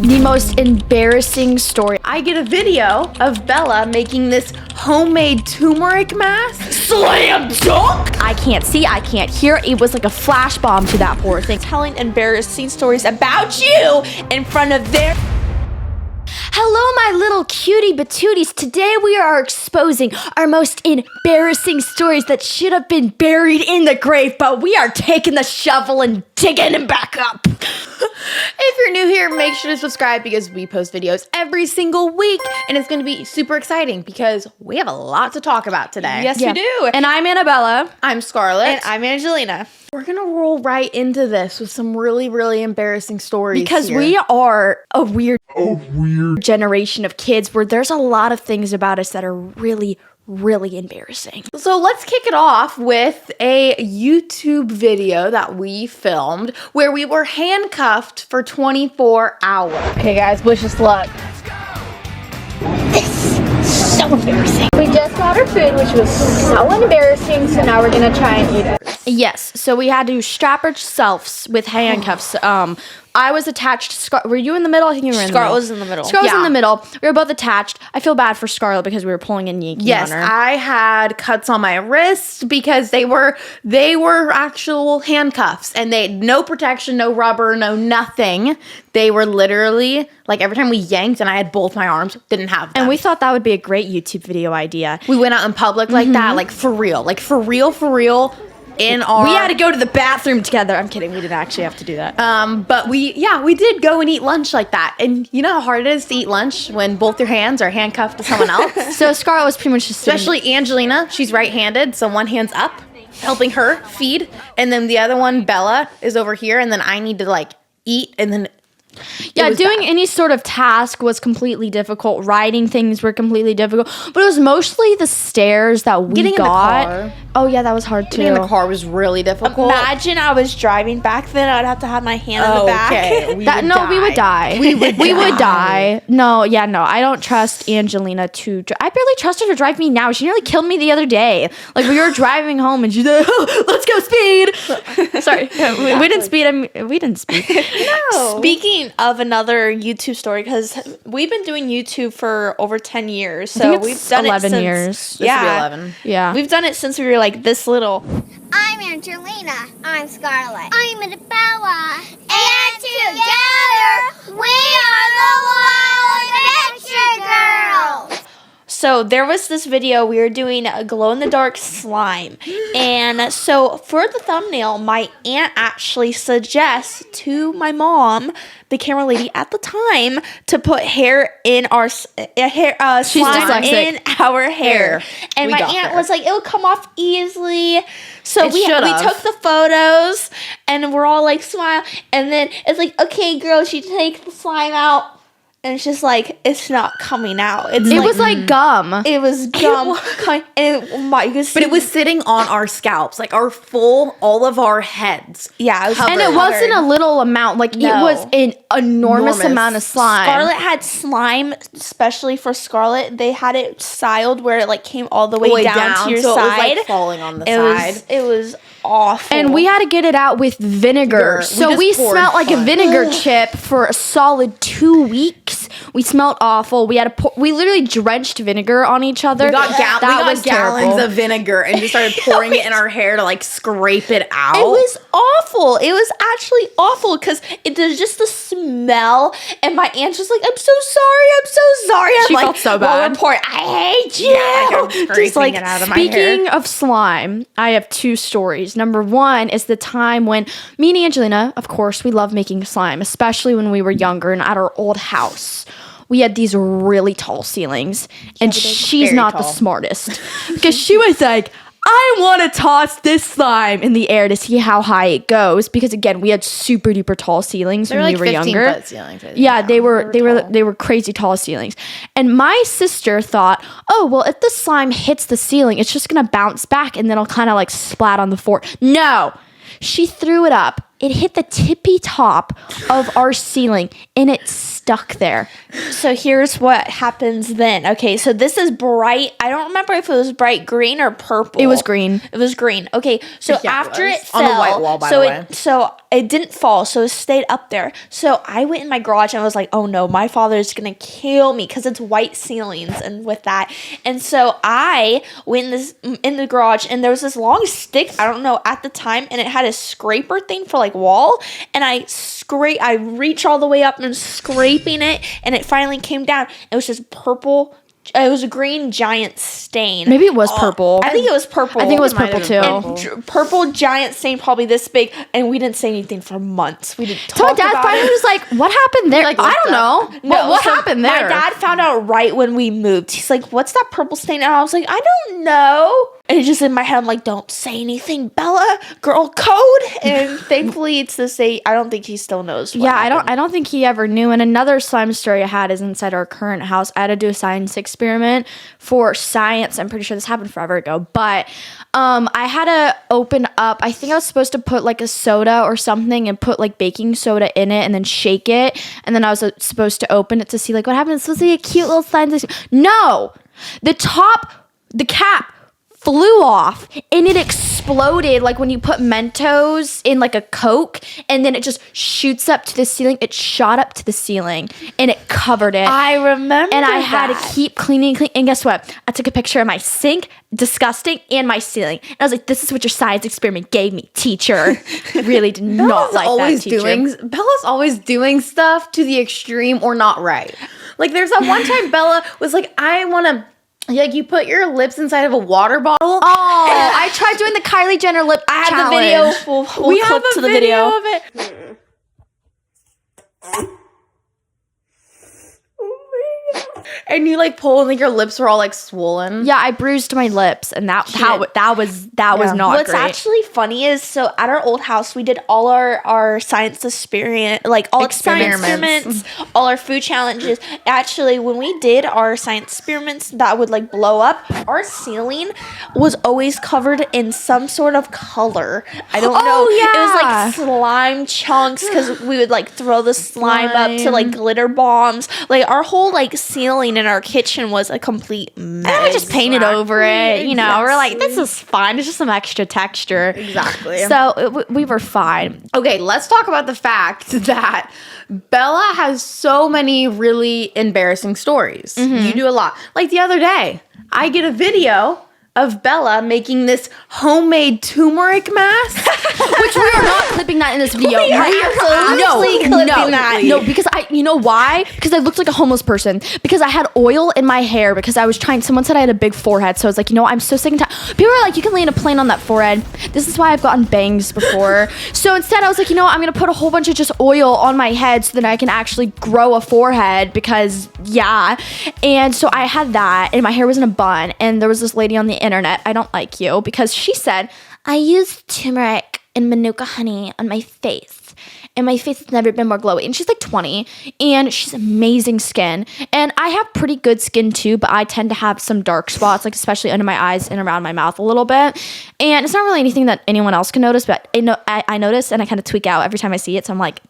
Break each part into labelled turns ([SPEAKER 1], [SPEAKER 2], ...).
[SPEAKER 1] The most embarrassing story. I get a video of Bella making this homemade turmeric mask. Slam dunk! I can't see, I can't hear. It was like a flash bomb to that poor thing.
[SPEAKER 2] Telling embarrassing stories about you in front of their...
[SPEAKER 1] Hello, my little cutie patooties. Today we are exposing our most embarrassing stories that should have been buried in the grave, but we are taking the shovel and digging them back up. If you're new here, make sure to subscribe because we post videos every single week, and it's going to be super exciting because we have a lot to talk about today.
[SPEAKER 2] Yes, we do.
[SPEAKER 1] And I'm Annabella.
[SPEAKER 2] I'm Scarlett. And I'm Angelina.
[SPEAKER 1] We're going to roll right into this with some really, really embarrassing stories
[SPEAKER 2] Because
[SPEAKER 1] here.
[SPEAKER 2] we are
[SPEAKER 1] a weird generation of kids where there's a lot of things about us that are really, really embarrassing. So let's kick it off with a YouTube video that we filmed where we were handcuffed for 24 hours.
[SPEAKER 3] Okay guys, wish us luck.
[SPEAKER 1] So embarrassing.
[SPEAKER 3] We just got our food, which was so embarrassing, so now we're gonna try and eat it.
[SPEAKER 1] Yes, so we had to strap ourselves with handcuffs. I was attached to Scarlett. Were you in the middle? I think you were in the middle.
[SPEAKER 2] Scarlett was in the middle.
[SPEAKER 1] Scarlett was in the middle. We were both attached. I feel bad for Scarlett because we were pulling and yanking on her. Yes, I had cuts on my wrists because they were actual handcuffs and they had no protection, no rubber, no nothing. They were literally like every time we yanked and I had both my arms, didn't have them.
[SPEAKER 2] And we thought that would be a great YouTube video idea.
[SPEAKER 1] We went out in public like that, like for real. We had to go to the bathroom together. I'm kidding. We didn't actually have to do that. But we did go and eat lunch like that. And you know how hard it is to eat lunch when both your hands are handcuffed to someone else? So Scarlett was pretty much just especially Angelina. She's right-handed, so one hand's up, helping her feed. And then the other one, Bella, is over here. And then I need to like eat and then... Yeah, doing any sort of task was completely difficult. Writing things were completely difficult. But it was mostly the stairs that we got.
[SPEAKER 2] Getting in the car.
[SPEAKER 1] Oh, yeah, that was hard, too.
[SPEAKER 2] Getting in the car was really difficult. Imagine I was driving back then. I'd have to have my hand in the back.
[SPEAKER 1] Okay. We would die. We would die. No, I don't trust Angelina to drive. I barely trust her to drive me now. She nearly killed me the other day. Like, we were driving home, and she's like, oh, let's go speed. Sorry. We didn't speed. We didn't speed.
[SPEAKER 2] No. Speaking of another YouTube story, because we've been doing YouTube for over 10 years. So we've done
[SPEAKER 1] 11
[SPEAKER 2] it since,
[SPEAKER 1] years.
[SPEAKER 2] Yeah.
[SPEAKER 1] This will be 11. Yeah.
[SPEAKER 2] We've done it since we were like this little.
[SPEAKER 4] I'm Angelina. I'm Scarlett. I'm Annabella. And together, we are the WAG Nation Girls.
[SPEAKER 2] So there was this video, we were doing a glow-in-the-dark slime. And so for the thumbnail, my aunt actually suggests to my mom, the camera lady at the time, to put hair in our slime in our hair. And my aunt was like, it'll come off easily. So we took the photos and we're all like smile. And then it's like, okay, girl, she takes the slime out. And it's just like, it's not coming out. It
[SPEAKER 1] was like gum.
[SPEAKER 2] It was gum. But
[SPEAKER 1] it was sitting on our scalps, like all of our heads.
[SPEAKER 2] Yeah. It was
[SPEAKER 1] and it wasn't a little amount. Like, it was an enormous amount of slime.
[SPEAKER 2] Scarlett had slime, especially for Scarlett. They had it styled where it like came all the way down to your
[SPEAKER 1] so
[SPEAKER 2] side.
[SPEAKER 1] It was like falling on the side.
[SPEAKER 2] It was awful.
[SPEAKER 1] And we had to get it out with vinegar. So we smelled like a vinegar chip for a solid 2 weeks. We smelled awful. We had to we literally drenched vinegar on each other. We got gallons of vinegar and just started pouring it in our hair to like scrape it out.
[SPEAKER 2] It was awful. It was actually awful because it was just the smell. And my aunt's just like, I'm so sorry.
[SPEAKER 1] She felt so bad.
[SPEAKER 2] I hate you.
[SPEAKER 1] Yeah, just like it out of speaking of slime, I have two stories. Number one is the time when me and Angelina, of course, we love making slime, especially when we were younger and at our old house. We had these really tall ceilings, and she's not the smartest because she was like, I want to toss this slime in the air to see how high it goes. Because again, we had super duper tall ceilings when we were younger.
[SPEAKER 2] 15-foot ceilings.
[SPEAKER 1] Yeah, they were crazy tall ceilings. And my sister thought, oh well, if the slime hits the ceiling, it's just gonna bounce back and then it'll kind of like splat on the floor. No, she threw it up. It hit the tippy top of our ceiling and it stuck there.
[SPEAKER 2] So here's what happens then. Okay, so this is bright. I don't remember if it was bright green or purple.
[SPEAKER 1] It was green.
[SPEAKER 2] It was green. Okay, so after it fell,
[SPEAKER 1] on the white wall, by the way.
[SPEAKER 2] So it didn't fall, so it stayed up there. So I went in my garage and I was like, oh no, my father's gonna kill me because it's white ceilings and with that. And so I went in the garage and there was this long stick, I don't know, at the time, and it had a scraper thing for like wall, and I reached all the way up and scraping it, and it finally came down. It was just purple. It was a green giant stain.
[SPEAKER 1] Maybe it was purple.
[SPEAKER 2] I think it was purple.
[SPEAKER 1] I think it was purple too.
[SPEAKER 2] And purple giant stain, probably this big, and we didn't say anything for months. We didn't talk
[SPEAKER 1] So my dad
[SPEAKER 2] about
[SPEAKER 1] finally
[SPEAKER 2] it.
[SPEAKER 1] was like, "What happened there?" Like, I don't know.
[SPEAKER 2] No,
[SPEAKER 1] what
[SPEAKER 2] so
[SPEAKER 1] happened there?
[SPEAKER 2] My dad found out right when we moved. He's like, "What's that purple stain?" And I was like, "I don't know." And it's just in my head, I'm like, "Don't say anything, Bella. Girl code." And thankfully, it's the same. I don't think he still knows. What happened.
[SPEAKER 1] I don't think he ever knew. And another slime story I had is inside our current house. I had to do a science experiment for science. I'm pretty sure this happened forever ago, but I had to open up. I think I was supposed to put like a soda or something and put like baking soda in it and then shake it, and then I was supposed to open it to see like what happened. It's supposed to be a cute little science. No, the cap flew off and it exploded like when you put Mentos in like a Coke and then it just shoots up to the ceiling. It shot up to the ceiling and it covered it.
[SPEAKER 2] I remember.
[SPEAKER 1] And I had to keep cleaning. And guess what? I took a picture of my sink, disgusting, and my ceiling. And I was like, this is what your science experiment gave me, teacher. Really did not like that, teacher.
[SPEAKER 5] Bella's always doing stuff to the extreme or not right. Like there's that one time Bella was like, I want to, like you put your lips inside of a water bottle.
[SPEAKER 1] Oh, I tried doing the Kylie Jenner lip
[SPEAKER 2] I have
[SPEAKER 1] challenge.
[SPEAKER 2] the video. We'll
[SPEAKER 5] We
[SPEAKER 2] clip
[SPEAKER 5] have a
[SPEAKER 2] to the video
[SPEAKER 5] of it. And you like pull and like your lips were all like swollen.
[SPEAKER 1] Yeah, I bruised my lips, and that was not
[SPEAKER 2] What's
[SPEAKER 1] great.
[SPEAKER 2] actually funny is, so at our old house, we did all our science experiment, like all science experiments, all our food challenges. Actually, when we did our science experiments that would like blow up, our ceiling was always covered in some sort of color. I don't know.
[SPEAKER 1] yeah.
[SPEAKER 2] It was like slime chunks because we would like throw the slime up to like glitter bombs. Like our whole like ceiling in our kitchen was a complete mess.
[SPEAKER 1] And we just painted over it, you know. We're like, this is fine. It's just some extra texture.
[SPEAKER 5] Exactly.
[SPEAKER 1] So we were fine.
[SPEAKER 5] Okay, let's talk about the fact that Bella has so many really embarrassing stories. You do a lot. Like the other day, I get a video of Bella making this homemade turmeric mask,
[SPEAKER 1] Which we are not clipping that in this video.
[SPEAKER 2] We are absolutely clipping that.
[SPEAKER 1] No, because you know why? Because I looked like a homeless person. Because I had oil in my hair because I was trying, someone said I had a big forehead. So I was like, you know, I'm so sick and tired. People were like, you can land a plane on that forehead. This is why I've gotten bangs before. So instead I was like, you know what? I'm going to put a whole bunch of just oil on my head so that I can actually grow a forehead because yeah. And so I had that and my hair was in a bun. And there was this lady on the internet, I don't like you, because she said, I used turmeric and manuka honey on my face, and my face has never been more glowy. And she's like 20, and she's amazing skin. And I have pretty good skin too, but I tend to have some dark spots, like especially under my eyes and around my mouth a little bit. And it's not really anything that anyone else can notice, but I notice, and I kind of tweak out every time I see it. So I'm like,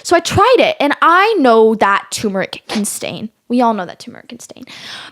[SPEAKER 1] So I tried it, and I know that turmeric can stain. We all know that turmeric can stain.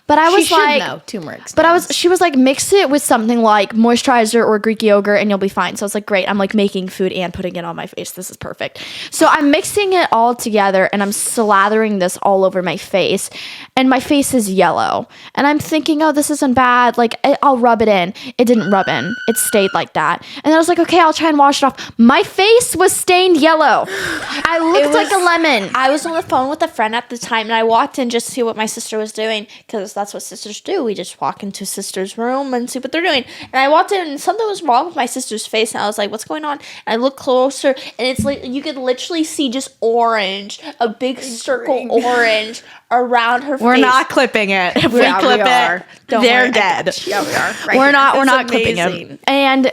[SPEAKER 1] But I was
[SPEAKER 5] turmeric.
[SPEAKER 1] She was like, mix it with something like moisturizer or Greek yogurt and you'll be fine. So I was like, great. I'm like making food and putting it on my face. This is perfect. So I'm mixing it all together and I'm slathering this all over my face. And my face is yellow. And I'm thinking, oh, this isn't bad. Like, I'll rub it in. It didn't rub in. It stayed like that. And then I was like, okay, I'll try and wash it off. My face was stained yellow. I looked like a lemon.
[SPEAKER 2] I was on the phone with a friend at the time, and I walked in just to see what my sister was doing, because that's what sisters do. We just walk into sister's room and see what they're doing. And I walked in, and something was wrong with my sister's face, and I was like, what's going on? And I looked closer, and it's like you could literally see just orange, a big circle orange around her face.
[SPEAKER 1] We're not clipping it. If we clip it, they're dead.
[SPEAKER 5] Yeah, we are. Right
[SPEAKER 1] We're
[SPEAKER 5] here.
[SPEAKER 1] not clipping them. And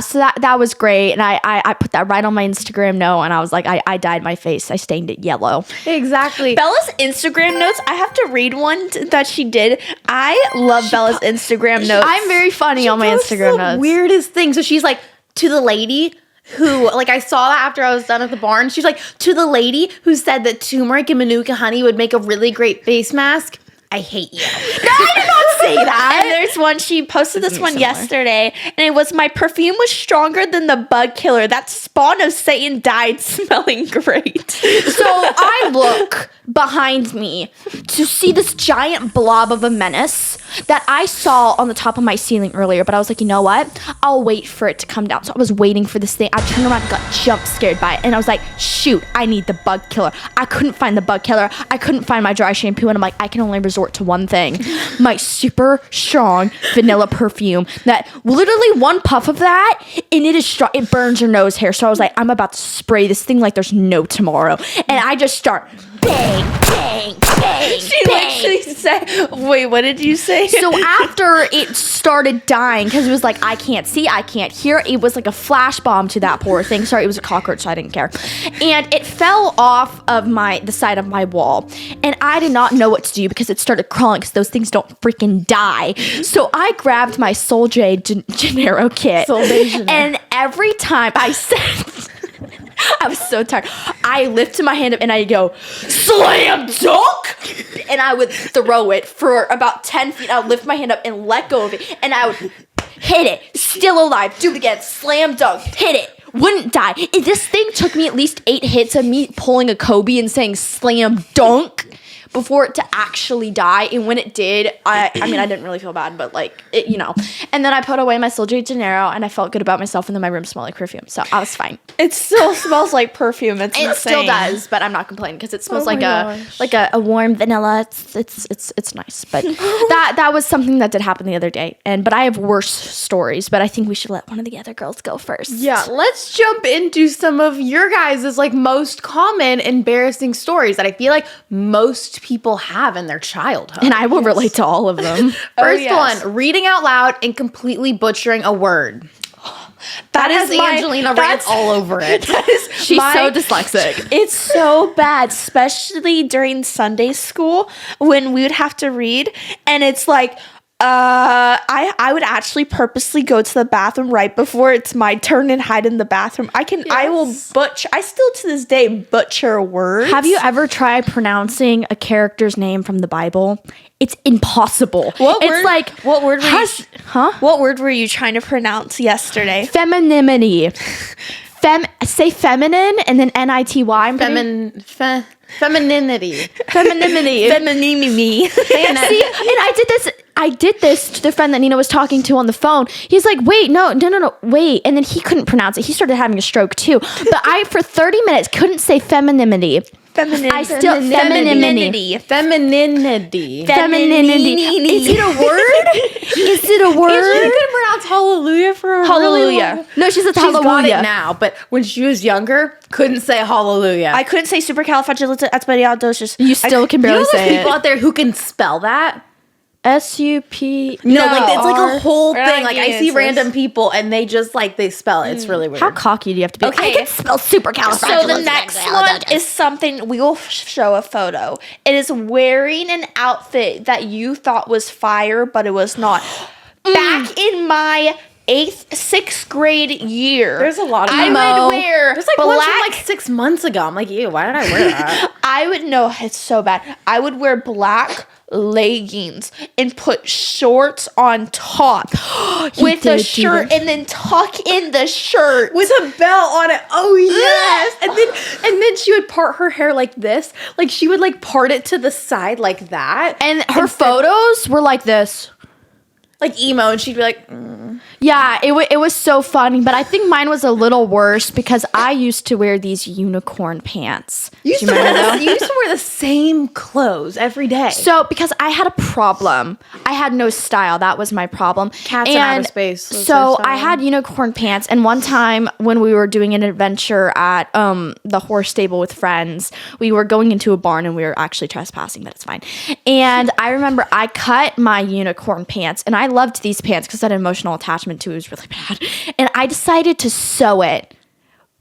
[SPEAKER 1] so that was great. And I put that right on my Instagram note, and I was like, I dyed my face. I stained it yellow.
[SPEAKER 5] Exactly.
[SPEAKER 2] Bella's Instagram notes, I have to read one that she did. I love Bella's Instagram notes.
[SPEAKER 1] I'm very funny on my Instagram notes.
[SPEAKER 5] Weirdest thing. So she's like, to the lady who, like, I saw that after I was done at the barn. She's like, to the lady who said that turmeric and manuka honey would make a really great face mask. I hate you.
[SPEAKER 1] No, I did not
[SPEAKER 2] say that. And there's one, she posted this one yesterday, and it was, my perfume was stronger than the bug killer. That spawn of Satan died smelling great.
[SPEAKER 1] So I look behind me to see this giant blob of a menace that I saw on the top of my ceiling earlier, but I was like, you know what? I'll wait for it to come down. So I was waiting for this thing. I turned around and got jump scared by it, and I was like, shoot, I need the bug killer. I couldn't find the bug killer. I couldn't find my dry shampoo, and I'm like, I can only resort to one thing. My super strong vanilla perfume that literally one puff of that, and it is strong. It burns your nose hair. So I was like, I'm about to spray this thing like there's no tomorrow. And I just start bang, bang, bang,
[SPEAKER 2] She
[SPEAKER 1] bang.
[SPEAKER 2] actually said, wait, what did you say?
[SPEAKER 1] So after it started dying, because it was like, I can't see, I can't hear, it was like a flash bomb to that poor thing. Sorry, it was a cockroach, so I didn't care. And it fell off of the side of my wall. And I did not know what to do because it started crawling, because those things don't freaking die. So I grabbed my Sol J Gennaro kit.
[SPEAKER 5] Sol J Gennaro.
[SPEAKER 1] And every time I said... I was so tired. I lifted my hand up and I go, slam dunk! And I would throw it for about 10 feet. I would lift my hand up and let go of it. And I would hit it. Still alive. Do it again. Slam dunk. Hit it. Wouldn't die. This thing took me at least 8 hits of me pulling a Kobe and saying slam dunk before it to actually die. And when it did, I mean, I didn't really feel bad, but like, it, you know. And then I put away my Sol J Gennaro and I felt good about myself, and then my room smelled like perfume. So I was fine.
[SPEAKER 2] It still smells like perfume. It's
[SPEAKER 1] It
[SPEAKER 2] insane.
[SPEAKER 1] still does, but I'm not complaining because it smells
[SPEAKER 5] Oh
[SPEAKER 1] like
[SPEAKER 5] my
[SPEAKER 1] a warm vanilla. It's nice. But that was something that did happen the other day. But I have worse stories, but I think we should let one of the other girls go first.
[SPEAKER 5] Yeah, let's jump into some of your guys' like most common embarrassing stories that I feel like most people have in their childhood.
[SPEAKER 1] And I will relate to all of them.
[SPEAKER 5] First
[SPEAKER 2] yes.
[SPEAKER 5] one, reading out loud and completely butchering a word. That has Angelina rants all over it.
[SPEAKER 1] She's so dyslexic.
[SPEAKER 2] It's so bad, especially during Sunday school when we would have to read, and it's like, I would actually purposely go to the bathroom right before it's my turn and hide in the bathroom. I will butcher. I still to this day butcher words.
[SPEAKER 1] Have you ever tried pronouncing a character's name from the Bible? It's impossible.
[SPEAKER 2] What
[SPEAKER 1] it's
[SPEAKER 2] word?
[SPEAKER 1] like
[SPEAKER 2] What word were you?
[SPEAKER 1] huh?
[SPEAKER 2] What word were you trying to pronounce yesterday?
[SPEAKER 1] Femininity. Say feminine and then NITY.
[SPEAKER 5] Femininity.
[SPEAKER 1] Femininity.
[SPEAKER 2] Feminine.
[SPEAKER 1] See, and I did this to the friend that Nina was talking to on the phone. He's like, wait, no, wait. And then he couldn't pronounce it. He started having a stroke too. But I, for 30 minutes, couldn't say femininity. Femininity.
[SPEAKER 5] Femininity.
[SPEAKER 1] Is it a word? Is it a word?
[SPEAKER 5] Angelina couldn't pronounce hallelujah for a really long.
[SPEAKER 1] No, she said
[SPEAKER 5] She's got it
[SPEAKER 1] hallelujah.
[SPEAKER 5] now, but when she was younger, couldn't say hallelujah.
[SPEAKER 2] I couldn't say supercalifragilisticexpialidocious.
[SPEAKER 1] You still can
[SPEAKER 5] you know
[SPEAKER 1] barely
[SPEAKER 5] those
[SPEAKER 1] say
[SPEAKER 5] people
[SPEAKER 1] it.
[SPEAKER 5] out there who can spell that?
[SPEAKER 1] SUP.
[SPEAKER 5] No, like it's like a whole
[SPEAKER 2] Or
[SPEAKER 5] thing. Like I see
[SPEAKER 2] it's
[SPEAKER 5] random people and they just like they spell it. It's really weird.
[SPEAKER 1] How cocky do you have to be?
[SPEAKER 2] Okay.
[SPEAKER 1] I can spell supercalifragilisticexpialidocious.
[SPEAKER 2] So the next one is something we will show a photo. It is wearing an outfit that you thought was fire, but it was not. Back in my 6th grade year,
[SPEAKER 5] There's a lot of
[SPEAKER 2] I
[SPEAKER 5] them.
[SPEAKER 2] would wear
[SPEAKER 5] There's like
[SPEAKER 2] black.
[SPEAKER 5] one from like 6 months ago. I'm like, ew, why did I wear that?
[SPEAKER 2] I would know it's so bad. I would wear black leggings and put shorts on top with a shirt and then tuck in the shirt
[SPEAKER 5] With a belt on it. Oh yes. And then she would part her hair like this. Like she would like part it to the side like that.
[SPEAKER 1] And her photos were like this.
[SPEAKER 5] Like emo, and she'd be like,
[SPEAKER 1] Yeah, it was so funny, but I think mine was a little worse because I used to wear these unicorn pants.
[SPEAKER 5] you used to wear the same clothes every day.
[SPEAKER 1] So, because I had a problem. I had no style. That was my problem.
[SPEAKER 5] Cats in outer space was
[SPEAKER 1] So,
[SPEAKER 5] their style.
[SPEAKER 1] I had unicorn pants. And one time when we were doing an adventure at the horse stable with friends, we were going into a barn and we were actually trespassing, but it's fine. And I remember I cut my unicorn pants. And I loved these pants because I had an emotional attachment to it. It was really bad. And I decided to sew it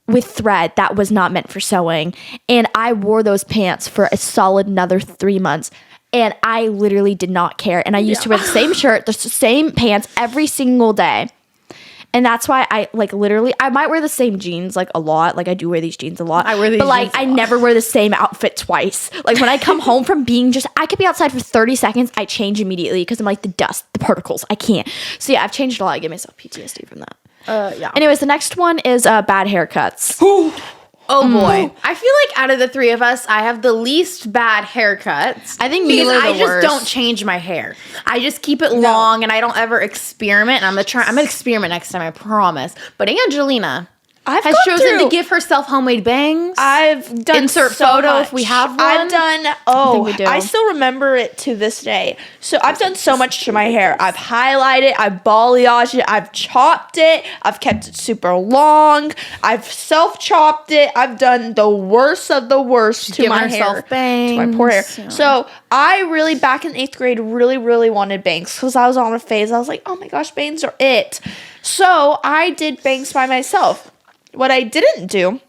[SPEAKER 1] with thread that was not meant for sewing. And I wore those pants for a solid another 3 months. And I literally did not care. And I used to wear the same shirt, the same pants every single day.
[SPEAKER 2] And that's why I like literally I might wear the same jeans like a lot. Like I do wear these jeans a lot.
[SPEAKER 5] I wear these
[SPEAKER 2] but like
[SPEAKER 5] jeans a
[SPEAKER 2] I
[SPEAKER 5] lot.
[SPEAKER 2] never wear the same outfit twice. Like when I come home from being I could be outside for 30 seconds, I change immediately because I'm like the dust, the particles. I can't. So yeah, I've changed a lot. I give myself PTSD from that.
[SPEAKER 5] Yeah.
[SPEAKER 2] Anyways, the next one is bad haircuts.
[SPEAKER 5] Oh boy. I feel like out of the three of us, I have the least bad haircuts.
[SPEAKER 2] I think
[SPEAKER 5] because
[SPEAKER 2] you are the
[SPEAKER 5] I just
[SPEAKER 2] worst.
[SPEAKER 5] don't change my hair. I just keep it long and I don't ever experiment. And I'm gonna experiment next time, I promise. But Angelina
[SPEAKER 2] I've
[SPEAKER 5] has
[SPEAKER 2] gone
[SPEAKER 5] chosen
[SPEAKER 2] through-
[SPEAKER 5] to give herself homemade bangs.
[SPEAKER 2] I've done
[SPEAKER 5] Insert
[SPEAKER 2] so
[SPEAKER 5] photo
[SPEAKER 2] much.
[SPEAKER 5] if we have one.
[SPEAKER 2] I've done. Oh, we do. I still remember it to this day. So I've done so much to my hair. I've highlighted, I've balayaged it, I've chopped it, I've kept it super long, I've self-chopped it. I've done the worst of the worst to
[SPEAKER 5] Giving
[SPEAKER 2] my
[SPEAKER 5] herself
[SPEAKER 2] hair,
[SPEAKER 5] bangs.
[SPEAKER 2] to my poor hair.
[SPEAKER 5] Yeah.
[SPEAKER 2] So I really, back in 8th grade, really wanted bangs because I was on a phase. I was like, oh my gosh, bangs are it. So I did bangs by myself. What I didn't do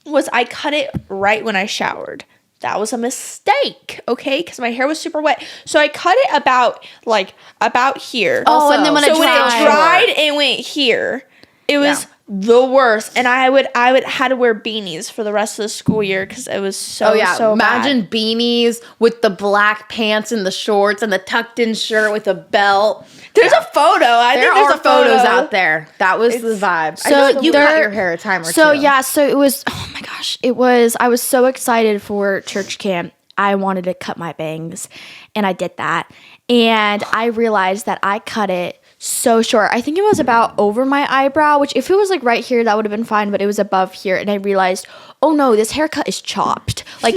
[SPEAKER 2] was I cut it right when I showered. That was a mistake, okay? Because my hair was super wet. So I cut it about here.
[SPEAKER 5] Oh, and then when
[SPEAKER 2] so when it
[SPEAKER 5] dried-
[SPEAKER 2] dried, it went here. It was the worst. And I would had to wear beanies for the rest of the school year because it was so so
[SPEAKER 5] Imagine
[SPEAKER 2] bad.
[SPEAKER 5] beanies with the black pants and the shorts and the tucked in shirt with a belt.
[SPEAKER 2] There's a photo.
[SPEAKER 5] There are photos out there. That was the vibe. I feel like you cut your hair a time or two.
[SPEAKER 2] So yeah, so it was, oh my gosh, I was so excited for church camp. I wanted to cut my bangs and I did that. And I realized that I cut it so short. I think it was about over my eyebrow, which if it was like right here, that would have been fine, but it was above here. And I realized, oh no, this haircut is chopped. Like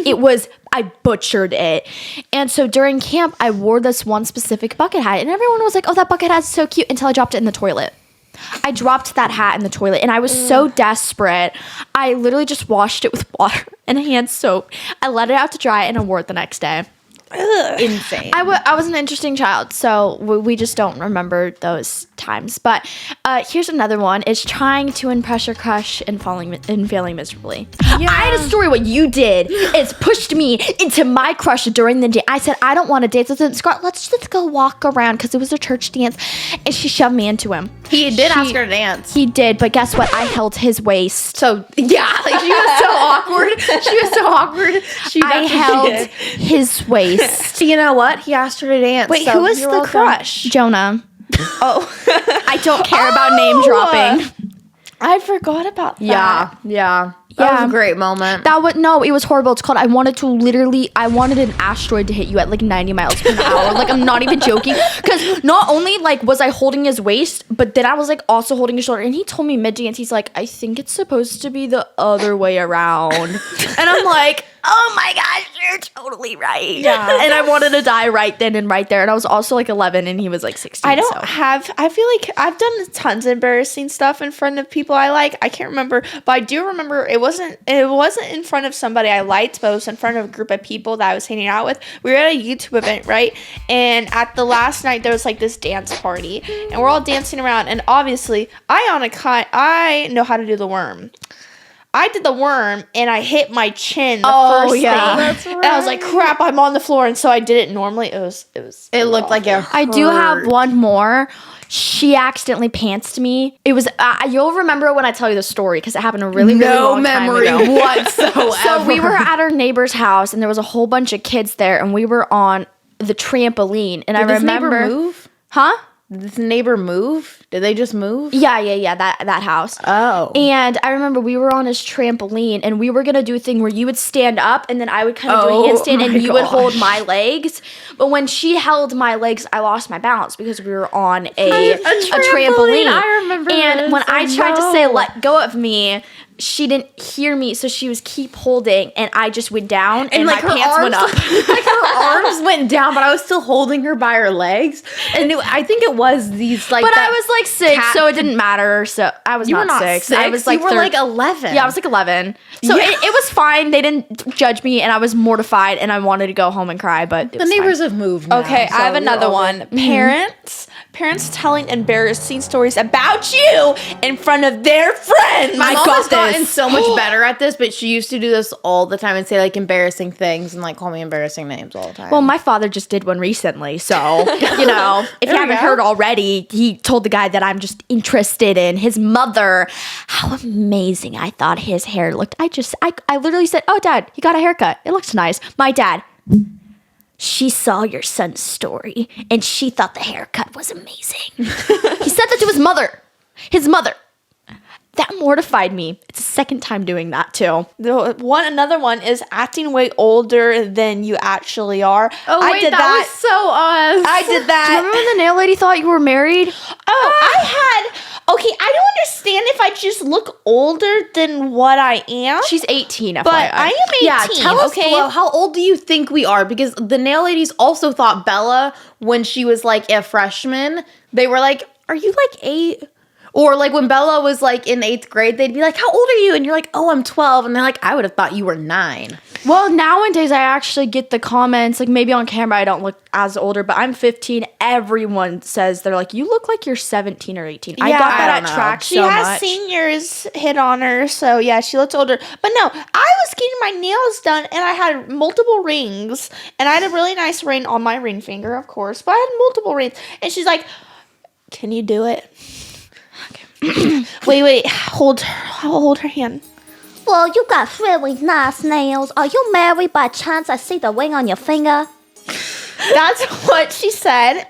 [SPEAKER 2] I butchered it. And so during camp, I wore this one specific bucket hat and everyone was like, oh, that bucket hat's so cute, until I dropped it in the toilet. I dropped that hat in the toilet and I was so desperate. I literally just washed it with water and hand soap. I let it out to dry and I wore it the next day.
[SPEAKER 5] insane.
[SPEAKER 2] I was an interesting child, so we just don't remember those times. But here's another one: is trying to impress your crush and failing miserably. I had a story. What you did is pushed me into my crush during the day. I said I don't want to dance with him. Scott, let's just go walk around because it was a church dance, and she shoved me into him.
[SPEAKER 5] He did ask her to dance.
[SPEAKER 2] He did, but guess what? I held his waist.
[SPEAKER 5] So yeah, like she was so awkward. She was so awkward.
[SPEAKER 2] I held his waist.
[SPEAKER 5] You know what? He asked her to dance.
[SPEAKER 2] Wait,
[SPEAKER 5] so
[SPEAKER 2] who was
[SPEAKER 5] you're
[SPEAKER 2] the
[SPEAKER 5] welcome.
[SPEAKER 2] crush? Jonah.
[SPEAKER 5] Oh,
[SPEAKER 2] I don't care about name dropping. I forgot about that.
[SPEAKER 5] Yeah. That was a great moment.
[SPEAKER 2] It was horrible. It's called I wanted an asteroid to hit you at like 90 miles per hour. Like, I'm not even joking. Because not only like was I holding his waist, but then I was like also holding his shoulder. And he told me mid-dance, he's like, I think it's supposed to be the other way around. And I'm like, oh my gosh, you're totally right. Yeah. And I wanted to die right then and right there. And I was also like 11 and he was like 16.
[SPEAKER 6] I feel like I've done tons of embarrassing stuff in front of people I like. I can't remember, but I do remember it wasn't in front of somebody I liked, but it was in front of a group of people that I was hanging out with. We were at a YouTube event, right? And at the last night there was like this dance party and we're all dancing around, and obviously I know how to do the worm. I did the worm and I hit my chin first thing.
[SPEAKER 5] That's right.
[SPEAKER 6] And I was like, crap, I'm on the floor. And so I did it normally.
[SPEAKER 5] It looked like it hurt.
[SPEAKER 2] I do have one more. She accidentally pantsed me. It was you'll remember when I tell you the story because it happened a really long
[SPEAKER 5] memory
[SPEAKER 2] time ago.
[SPEAKER 5] whatsoever.
[SPEAKER 2] So we were at our neighbor's house and there was a whole bunch of kids there and we were on the trampoline and I
[SPEAKER 5] Did this
[SPEAKER 2] remember
[SPEAKER 5] neighbor move?
[SPEAKER 2] Huh?
[SPEAKER 5] Did this neighbor move? Did they just move?
[SPEAKER 2] Yeah, that house.
[SPEAKER 5] Oh.
[SPEAKER 2] And I remember we were on this trampoline and we were going to do a thing where you would stand up and then I would kind of do a handstand and you would hold my legs. But when she held my legs, I lost my balance because we were on a trampoline.
[SPEAKER 5] I remember
[SPEAKER 2] And
[SPEAKER 5] this.
[SPEAKER 2] when I tried to say, let go of me, she didn't hear me, so she was keep holding, and I just went down, and
[SPEAKER 5] like
[SPEAKER 2] my
[SPEAKER 5] her
[SPEAKER 2] pants went up.
[SPEAKER 5] like her arms went down, but I was still holding her by her legs. And I think it was these like.
[SPEAKER 2] But
[SPEAKER 5] that
[SPEAKER 2] I was like 6,
[SPEAKER 5] cat-
[SPEAKER 2] so it didn't matter. So I was
[SPEAKER 5] You were
[SPEAKER 2] not
[SPEAKER 5] not
[SPEAKER 2] 6. I was like
[SPEAKER 5] you were like 11.
[SPEAKER 2] Yeah, I was like 11. So
[SPEAKER 5] Yeah.
[SPEAKER 2] it was fine. They didn't judge me, and I was mortified, and I wanted to go home and cry. But
[SPEAKER 5] The neighbors have moved. Now,
[SPEAKER 6] Okay,
[SPEAKER 5] so
[SPEAKER 6] I have
[SPEAKER 5] you're
[SPEAKER 6] another
[SPEAKER 5] all
[SPEAKER 6] one.
[SPEAKER 5] good.
[SPEAKER 6] Parents telling embarrassing stories about you in front of their friends.
[SPEAKER 5] My mom has gotten so much better at this, but she used to do this all the time and say like embarrassing things and like call me embarrassing names all the time.
[SPEAKER 2] well, my
[SPEAKER 6] father just did one recently. So, you know, if you haven't heard already, he told the guy that I'm just interested in his mother. How amazing I thought his hair looked. I literally said, oh, Dad, he got a haircut. It looks nice. My dad, she saw your son's story and she thought the haircut was amazing. He said that to his mother. His mother. That mortified me. It's the second time doing that too.
[SPEAKER 2] Another one is acting way older than you actually are.
[SPEAKER 5] Oh,
[SPEAKER 2] I
[SPEAKER 5] wait,
[SPEAKER 2] did
[SPEAKER 5] that was so us.
[SPEAKER 2] I did that.
[SPEAKER 6] Do you remember when the nail lady thought you were married?
[SPEAKER 2] Okay, I don't understand if I just look older than what I am.
[SPEAKER 6] She's 18, FYI.
[SPEAKER 2] But I am 18,
[SPEAKER 5] Yeah, tell us,
[SPEAKER 2] okay?
[SPEAKER 5] Flo, how old do you think we are? Because the nail ladies also thought Bella, when she was like a freshman, they were like, are you like 8? Or like when Bella was like in 8th grade, they'd be like, how old are you? And you're like, oh, I'm 12. And they're like, I would have thought you were 9.
[SPEAKER 6] Well, nowadays I actually get the comments, like maybe on camera I don't look as older, but I'm 15. Everyone says, they're like, you look like you're 17 or 18. I got that at track
[SPEAKER 2] She
[SPEAKER 6] so
[SPEAKER 2] has
[SPEAKER 6] much.
[SPEAKER 2] seniors hit on her, so yeah, she looks older. But no, I was getting my nails done, and I had multiple rings, and I had a really nice ring on my ring finger, of course, but I had multiple rings. And she's like, can you do it? wait, hold her hand.
[SPEAKER 4] Well, you got really nice nails. Are you married by chance? I see the ring on your finger.
[SPEAKER 2] That's what she said.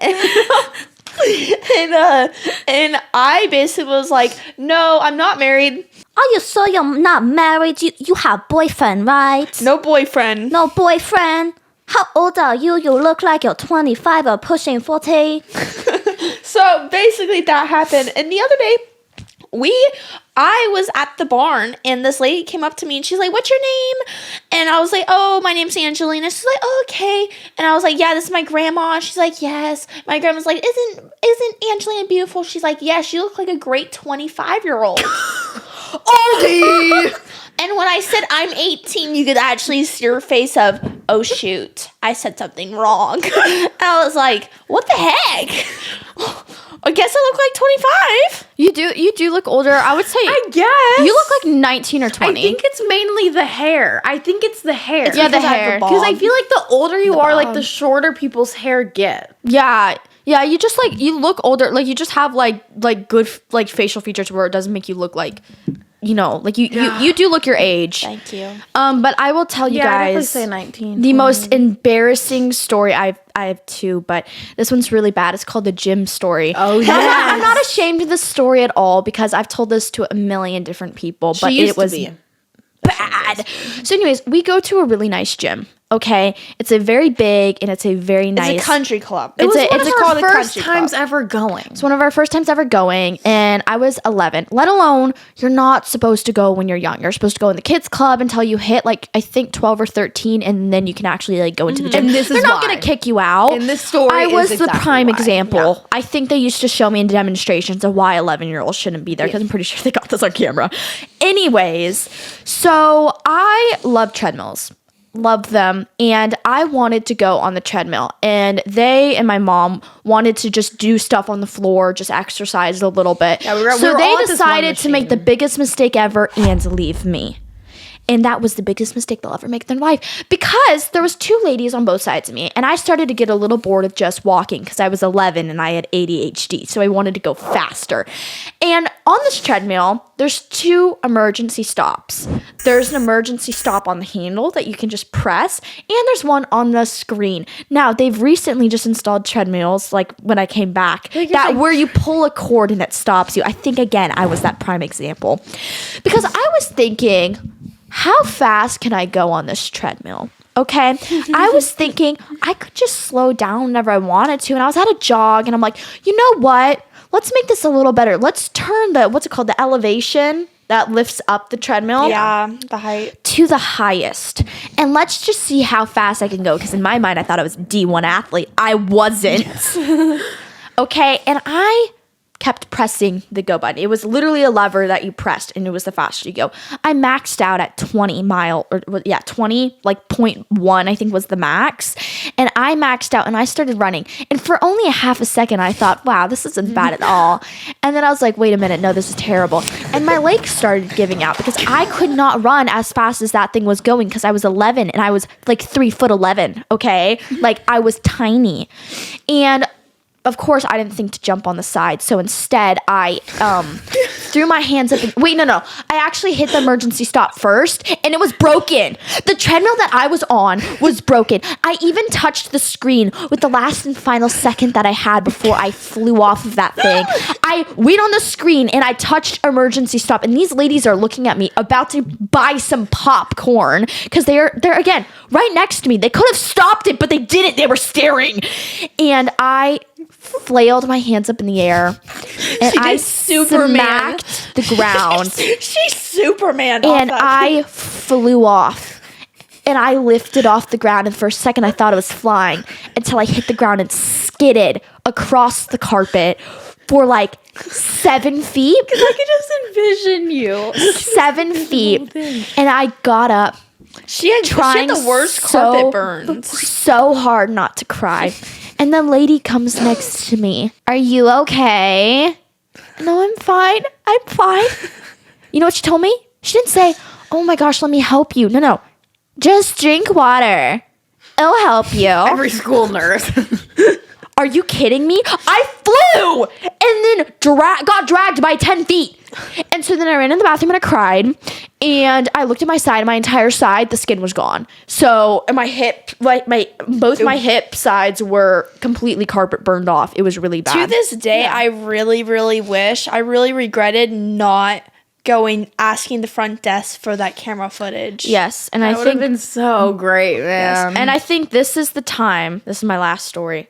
[SPEAKER 2] And I basically was like, no, I'm not married.
[SPEAKER 4] Are you sure you're not married? You have boyfriend, right?
[SPEAKER 2] No boyfriend.
[SPEAKER 4] No boyfriend? How old are you? You look like you're 25 or pushing 40.
[SPEAKER 2] So basically that happened. And the other day, I was at the barn and this lady came up to me and she's like, what's your name? And I was like, oh, my name's Angelina. She's like, oh, okay. And I was like, yeah, this is my grandma. She's like, yes. My grandma's like, isn't Angelina beautiful? She's like, yeah, she looks like a great 25-year-old.
[SPEAKER 5] Oldie!
[SPEAKER 2] And when I said I'm 18, you could actually see her face of, oh shoot, I said something wrong. And I was like, what the heck? I guess I look like 25.
[SPEAKER 6] You do look older. I would say
[SPEAKER 5] I guess.
[SPEAKER 6] you look like 19 or 20.
[SPEAKER 5] I think it's mainly the hair. I think it's the hair.
[SPEAKER 6] Yeah, the hair.
[SPEAKER 5] Because I feel like the older you are, like the shorter people's hair get.
[SPEAKER 6] Yeah, you just like you look older. Like you just have like good like facial features where it doesn't make you look like, you know, like you do look your age.
[SPEAKER 2] Thank you.
[SPEAKER 6] But I will tell you
[SPEAKER 5] Yeah, I definitely
[SPEAKER 6] guys
[SPEAKER 5] say 19.
[SPEAKER 6] the
[SPEAKER 5] 20.
[SPEAKER 6] most embarrassing story I have two, but this one's really bad. It's called the gym story.
[SPEAKER 5] Oh,
[SPEAKER 6] And
[SPEAKER 5] yes.
[SPEAKER 6] I'm not ashamed of this story at all because I've told this to a million different people, but
[SPEAKER 5] used
[SPEAKER 6] it was
[SPEAKER 5] to be.
[SPEAKER 6] bad. So anyways, we go to a really nice gym. Okay, it's a very big and it's a very nice.
[SPEAKER 2] It's a country club.
[SPEAKER 5] It was one
[SPEAKER 6] it's
[SPEAKER 5] of
[SPEAKER 6] called
[SPEAKER 5] our
[SPEAKER 6] a
[SPEAKER 5] first
[SPEAKER 6] country
[SPEAKER 5] times
[SPEAKER 6] club.
[SPEAKER 5] ever going.
[SPEAKER 6] It's one of our first times ever going, and I was 11. Let alone, you're not supposed to go when you're young. You're supposed to go in the kids club until you hit like I think 12 or 13, and then you can actually like go into the gym.
[SPEAKER 5] And this
[SPEAKER 6] They're
[SPEAKER 5] is
[SPEAKER 6] not
[SPEAKER 5] why.
[SPEAKER 6] gonna kick you out.
[SPEAKER 5] And this story
[SPEAKER 6] I
[SPEAKER 5] is
[SPEAKER 6] was the
[SPEAKER 5] exactly
[SPEAKER 6] prime
[SPEAKER 5] why.
[SPEAKER 6] example.
[SPEAKER 5] Yeah.
[SPEAKER 6] I think they used to show me in demonstrations of why 11-year-olds shouldn't be there because I'm pretty sure they got this on camera. Anyways, so I love treadmills. Loved them, and I wanted to go on the treadmill, and they and my mom wanted to just do stuff on the floor, just exercise a little bit.
[SPEAKER 5] Yeah, we were
[SPEAKER 6] so
[SPEAKER 5] all
[SPEAKER 6] they
[SPEAKER 5] at this one
[SPEAKER 6] decided to make the
[SPEAKER 5] machine.
[SPEAKER 6] biggest mistake ever and leave me. And that was the biggest mistake they'll ever make in their life because there was two ladies on both sides of me, and I started to get a little bored of just walking because I was 11 and I had ADHD, so I wanted to go faster. And on this treadmill, there's two emergency stops. There's an emergency stop on the handle that you can just press, and there's one on the screen. Now, they've recently just installed treadmills, like when I came back, that where you pull a cord and it stops you. I think, again, I was that prime example. Because I was thinking, how fast can I go on this treadmill? Okay. I was thinking I could just slow down whenever I wanted to. And I was at a jog and I'm like, you know what? Let's make this a little better. Let's turn the elevation that lifts up the treadmill
[SPEAKER 2] Yeah, the height.
[SPEAKER 6] to the highest. And let's just see how fast I can go. Because in my mind, I thought I was a D1 athlete. I wasn't. Okay. And I
[SPEAKER 2] kept pressing the go button. It was literally a lever that you pressed, and it was the faster you go. I maxed out at 20 like 0.1, I think was the max. And I maxed out and I started running. And for only a half a second, I thought, wow, this isn't bad at all. And then I was like, wait a minute, no, this is terrible. And my legs started giving out because I could not run as fast as that thing was going because I was 11 and I was like 3'11", okay? Like I was tiny. And of course, I didn't think to jump on the side. So instead, I threw my hands up. I actually hit the emergency stop first, and it was broken. The treadmill that I was on was broken. I even touched the screen with the last and final second that I had before I flew off of that thing. I went on the screen, and I touched emergency stop. And these ladies are looking at me, about to buy some popcorn, because they're again, right next to me. They could have stopped it, but they didn't. They were staring. And I flailed my hands up in the air, and I smacked the ground.
[SPEAKER 6] She's Superman.
[SPEAKER 2] And I flew off, and I lifted off the ground, and for a second I thought I was flying until I hit the ground and skidded across the carpet for like 7 feet.
[SPEAKER 5] Because I could just envision you.
[SPEAKER 2] 7 feet. And I got up.
[SPEAKER 6] She had the worst carpet burns.
[SPEAKER 2] So hard not to cry. And the lady comes next to me. Are you okay? No, I'm fine. I'm fine. You know what she told me? She didn't say, oh my gosh, let me help you. No. Just drink water. It'll help you.
[SPEAKER 5] Every school nurse.
[SPEAKER 2] Are you kidding me? I flew and then got dragged by 10 feet. And so then I ran in the bathroom and I cried. And I looked at my side, my entire side, the skin was gone. So and my hip, like both my hip sides were completely carpet burned off. It was really bad.
[SPEAKER 6] To this day, I really, really wish, I really regretted not asking the front desk for that camera footage.
[SPEAKER 2] Yes, and
[SPEAKER 5] That
[SPEAKER 2] I
[SPEAKER 5] would
[SPEAKER 2] think
[SPEAKER 5] have been so great, man.
[SPEAKER 2] yes, and I think this is the time. This is my last story.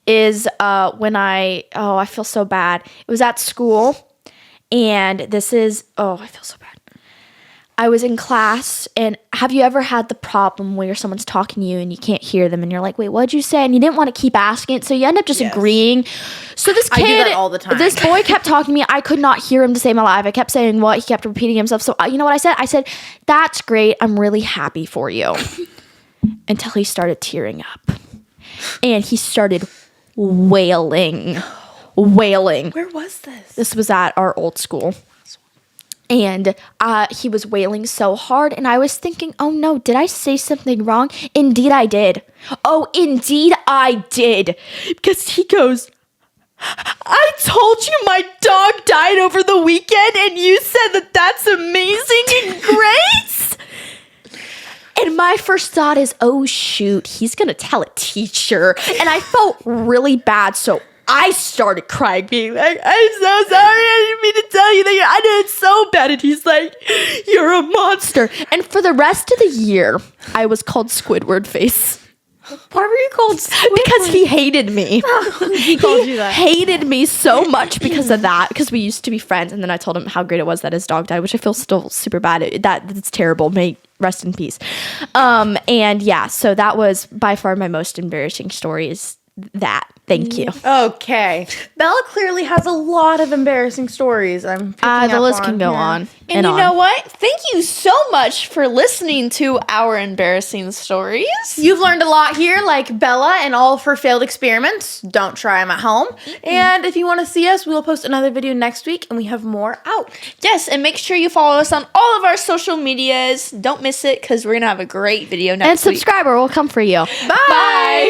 [SPEAKER 2] Is when I feel so bad. It was at school, and I feel so bad. I was in class, and have you ever had the problem where someone's talking to you and you can't hear them, and you're like, wait, what'd you say? And you didn't want to keep asking it, so you end up just agreeing. So this kid,
[SPEAKER 5] I do that all the time.
[SPEAKER 2] This boy kept talking to me. I could not hear him to save my life. I kept saying what? He kept repeating himself. So you know what I said? I said, that's great. I'm really happy for you. Until he started tearing up. And he started wailing.
[SPEAKER 6] Where was this?
[SPEAKER 2] This was at our old school. And he was wailing so hard, and I was thinking, oh no, did I say something wrong? Indeed I did. Oh, indeed I did. Because he goes, I told you my dog died over the weekend, and you said that's amazing and great. And my first thought is, oh shoot, he's going to tell a teacher. And I felt really bad, so I started crying, being like, I'm so sorry, I didn't mean to tell you that I did it so bad. And he's like, you're a monster. And for the rest of the year, I was called Squidward Face.
[SPEAKER 5] Why were you called Squidward?
[SPEAKER 2] Because he hated me.
[SPEAKER 5] He called you that.
[SPEAKER 2] Hated me so much because of that, because we used to be friends. And then I told him how great it was that his dog died, which I feel still super bad. That's terrible. May rest in peace. And yeah, so that was by far my most embarrassing story is that. Thank you.
[SPEAKER 5] Okay. Bella clearly has a lot of embarrassing stories. I'm picking
[SPEAKER 2] the
[SPEAKER 5] up
[SPEAKER 2] list can go
[SPEAKER 5] here.
[SPEAKER 2] on.
[SPEAKER 6] And you know what? Thank you so much for listening to our embarrassing stories.
[SPEAKER 5] You've learned a lot here, like Bella and all of her failed experiments. Don't try them at home. And if you want to see us, we'll post another video next week, and we have more out.
[SPEAKER 6] Yes, and make sure you follow us on all of our social medias. Don't miss it, because we're going to have a great video next week.
[SPEAKER 2] And subscriber will come for you.
[SPEAKER 5] Bye.